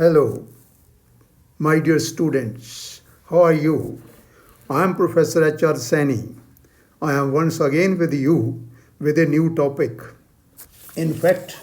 Hello, my dear students. How are you? I am Professor H.R. Sani. I am once again with you with a new topic. In fact,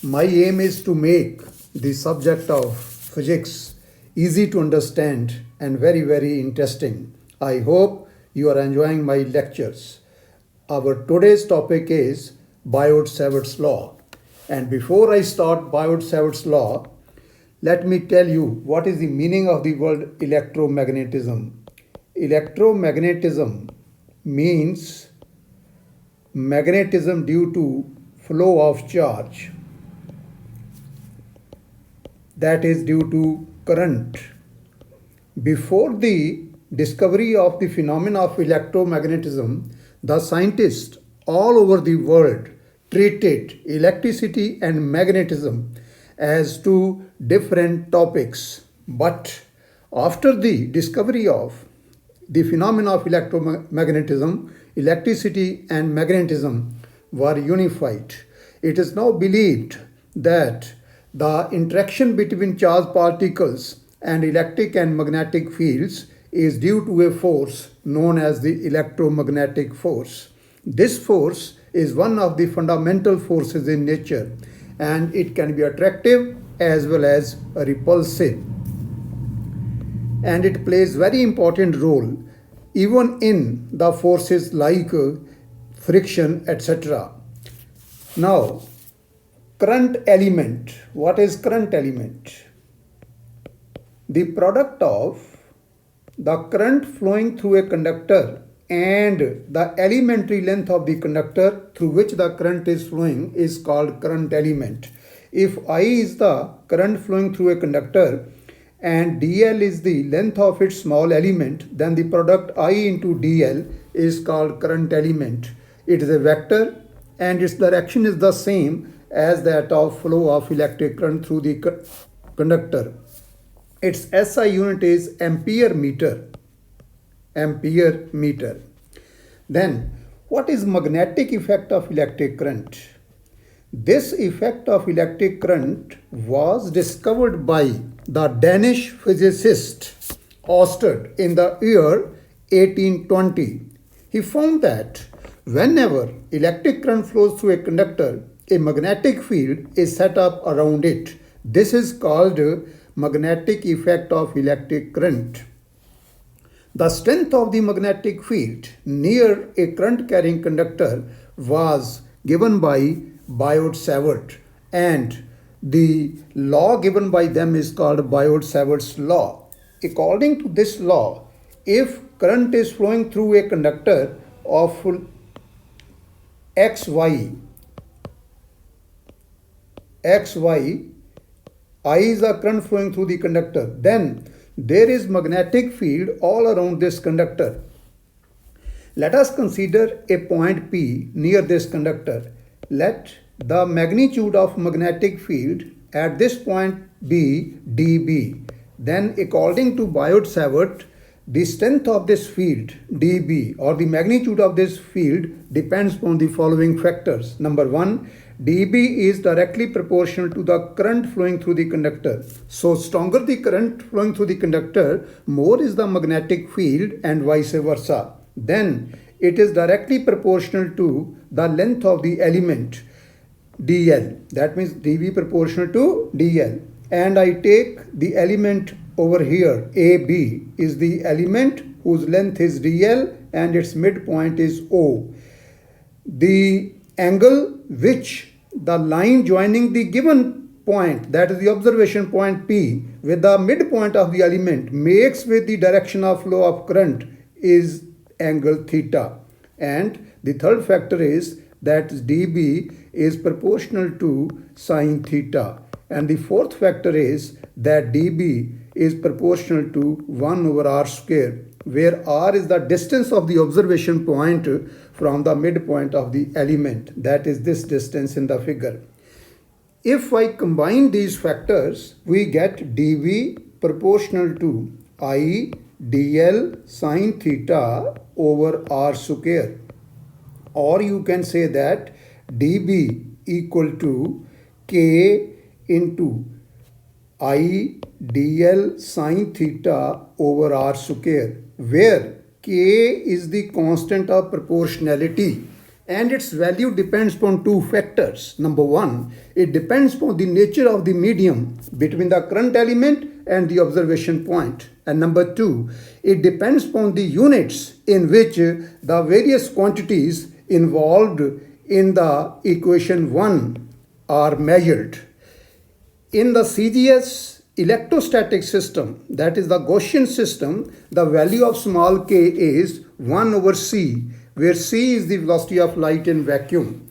my aim is to make the subject of physics easy to understand and very, very interesting. I hope you are enjoying my lectures. Our today's topic is Biot-Savart's law. And before I start Biot-Savart's law, let me tell you what is the meaning of the word electromagnetism. Electromagnetism means magnetism due to flow of charge, that is due to current. Before the discovery of the phenomena of electromagnetism, the scientists all over the world treated electricity and magnetism as two different topics. But after the discovery of the phenomena of electromagnetism, electricity and magnetism were unified. It is now believed that the interaction between charged particles and electric and magnetic fields is due to a force known as the electromagnetic force. This force is one of the fundamental forces in nature, and it can be attractive as well as repulsive, and it plays very important role even in the forces like friction, etc. Now, current element. What is current element? The product of the current flowing through a conductor and the elementary length of the conductor through which the current is flowing is called current element. If I is the current flowing through a conductor and dl is the length of its small element, then the product I into dl is called current element. It is a vector and its direction is the same as that of flow of electric current through the conductor. Its SI unit is ampere meter. Ampere meter. Then, what is magnetic effect of electric current? This effect of electric current was discovered by the Danish physicist Ørsted in the year 1820. He found that whenever electric current flows through a conductor, a magnetic field is set up around it. This is called magnetic effect of electric current. The strength of the magnetic field near a current carrying conductor was given by Biot-Savart, and the law given by them is called Biot-Savart's law. According to this law, if current is flowing through a conductor of xy, I is the current flowing through the conductor, then there is magnetic field all around this conductor. Let us consider a point P near this conductor. Let the magnitude of magnetic field at this point be dB. Then according to Biot-Savart, the strength of this field dB or the magnitude of this field depends on the following factors. Number one, dB is directly proportional to the current flowing through the conductor. So stronger the current flowing through the conductor, more is the magnetic field and vice versa. Then it is directly proportional to the length of the element dl. That means dB proportional to dl. And I take the element over here, AB is the element whose length is dl and its midpoint is O. The angle which the line joining the given point, that is the observation point P, with the midpoint of the element makes with the direction of flow of current is angle theta. And the third factor is that dB is proportional to sine theta. And the fourth factor is that dB is proportional to 1 over r square, where r is the distance of the observation point from the midpoint of the element. That is this distance in the figure. If I combine these factors, we get dV proportional to I dl sine theta over r square. Or you can say that dB equal to K into I dl sine theta over r square, where k is the constant of proportionality and its value depends upon two factors. Number one, it depends upon the nature of the medium between the current element and the observation point. And number two, it depends upon the units in which the various quantities involved in the equation 1 are measured. In the CGS electrostatic system, that is the Gaussian system, the value of small k is 1 over c, where c is the velocity of light in vacuum.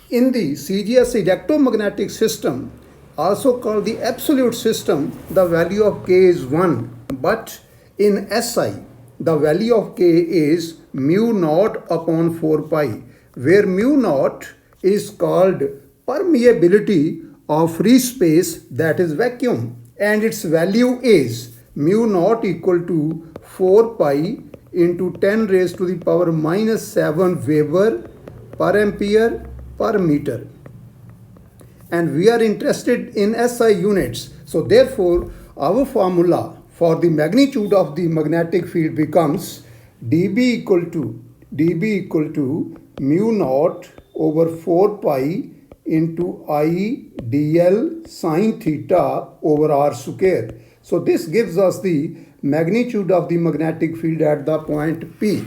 In the CGS electromagnetic system, also called the absolute system, the value of k is 1. But in SI, the value of k is mu naught upon 4 pi, where mu naught is called permeability of free space, that is vacuum, and its value is mu naught equal to 4 pi into 10 raised to the power minus 7 Weber per ampere per meter. And we are interested in SI units. So therefore, our formula for the magnitude of the magnetic field becomes dB equal to mu naught over 4 pi into I dl sine theta over r square. So this gives us the magnitude of the magnetic field at the point P.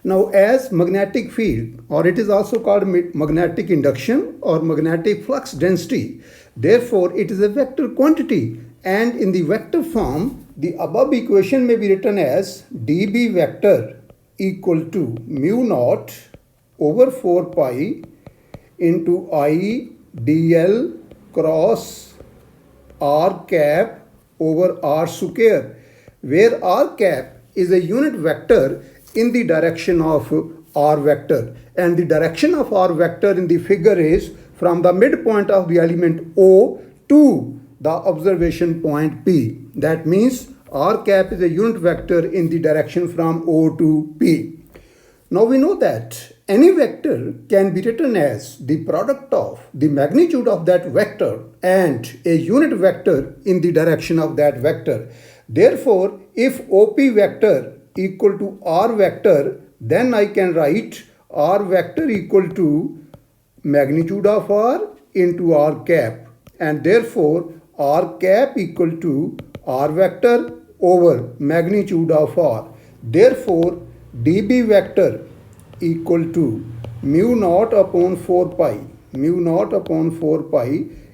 Now, as magnetic field, or it is also called magnetic induction or magnetic flux density, therefore it is a vector quantity, and in the vector form, the above equation may be written as dB vector equal to mu naught over 4 pi into I dl cross r cap over r square, where r cap is a unit vector in the direction of r vector, and the direction of r vector in the figure is from the midpoint of the element O to the observation point P. That means r cap is a unit vector in the direction from O to P. Now we know that any vector can be written as the product of the magnitude of that vector and a unit vector in the direction of that vector. Therefore, if OP vector equal to r vector, then I can write r vector equal to magnitude of r into r cap, and therefore r cap equal to r vector over magnitude of r. Therefore, dB vector equal to mu naught upon 4 pi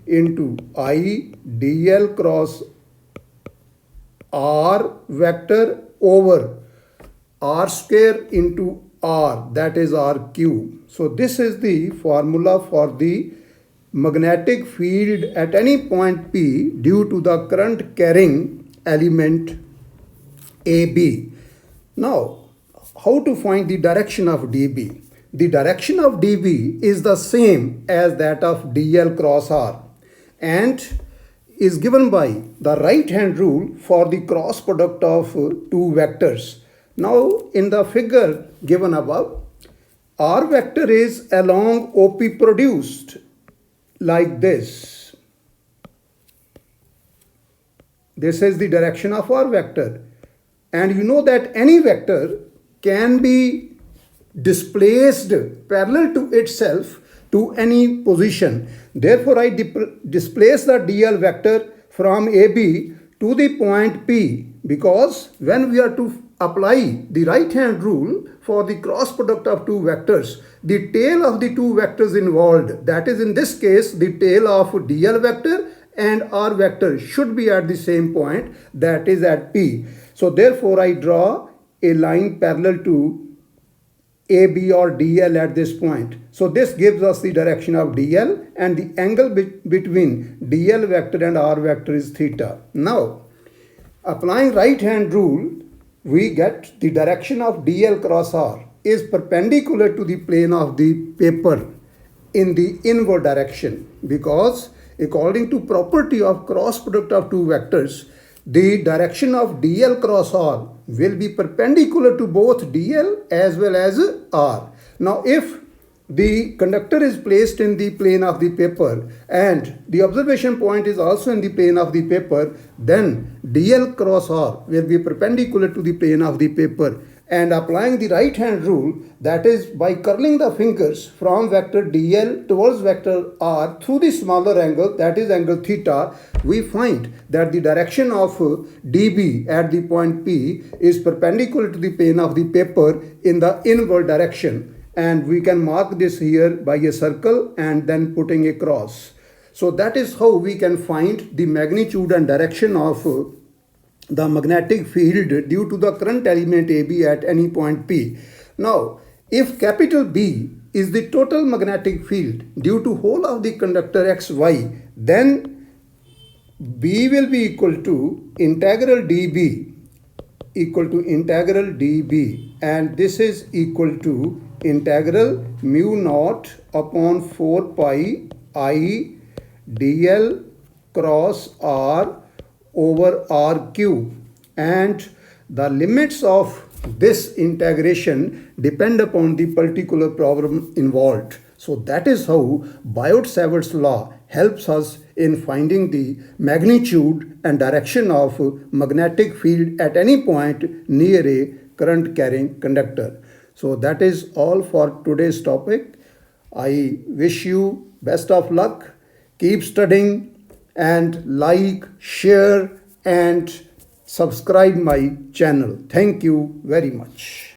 into I dl cross r vector over r square into r, that is r cube. So this is the formula for the magnetic field at any point P due to the current carrying element AB. Now, how to find the direction of dB? The direction of dB is the same as that of dl cross r and is given by the right hand rule for the cross product of two vectors. Now, in the figure given above, r vector is along OP produced like this. This is the direction of r vector, and you know that any vector can be displaced parallel to itself to any position. Therefore, I displace the dl vector from AB to the point P, because when we are to apply the right hand rule for the cross product of two vectors, the tail of the two vectors involved, that is in this case the tail of dl vector and r vector, should be at the same point, that is at P. So therefore I draw a line parallel to AB or DL at this point. So this gives us the direction of DL, and the angle between DL vector and R vector is theta. Now, applying right hand rule, we get the direction of DL cross R is perpendicular to the plane of the paper in the inward direction, because according to property of cross product of two vectors, the direction of DL cross R will be perpendicular to both DL as well as R. Now, if the conductor is placed in the plane of the paper and the observation point is also in the plane of the paper, then dl cross r will be perpendicular to the plane of the paper. And applying the right hand rule, that is by curling the fingers from vector dl towards vector r through the smaller angle, that is angle theta, we find that the direction of db at the point P is perpendicular to the plane of the paper in the inward direction. And we can mark this here by a circle and then putting a cross. So that is how we can find the magnitude and direction of the magnetic field due to the current element AB at any point P. Now, if capital B is the total magnetic field due to whole of the conductor XY, then B will be equal to integral dB and this is equal to integral mu naught upon 4 pi I dl cross r over r cube, and the limits of this integration depend upon the particular problem involved. So that is how Biot-Savart's law helps us in finding the magnitude and direction of magnetic field at any point near a current carrying conductor. So that is all for today's topic. I wish you best of luck. Keep studying and like, share and subscribe my channel. Thank you very much.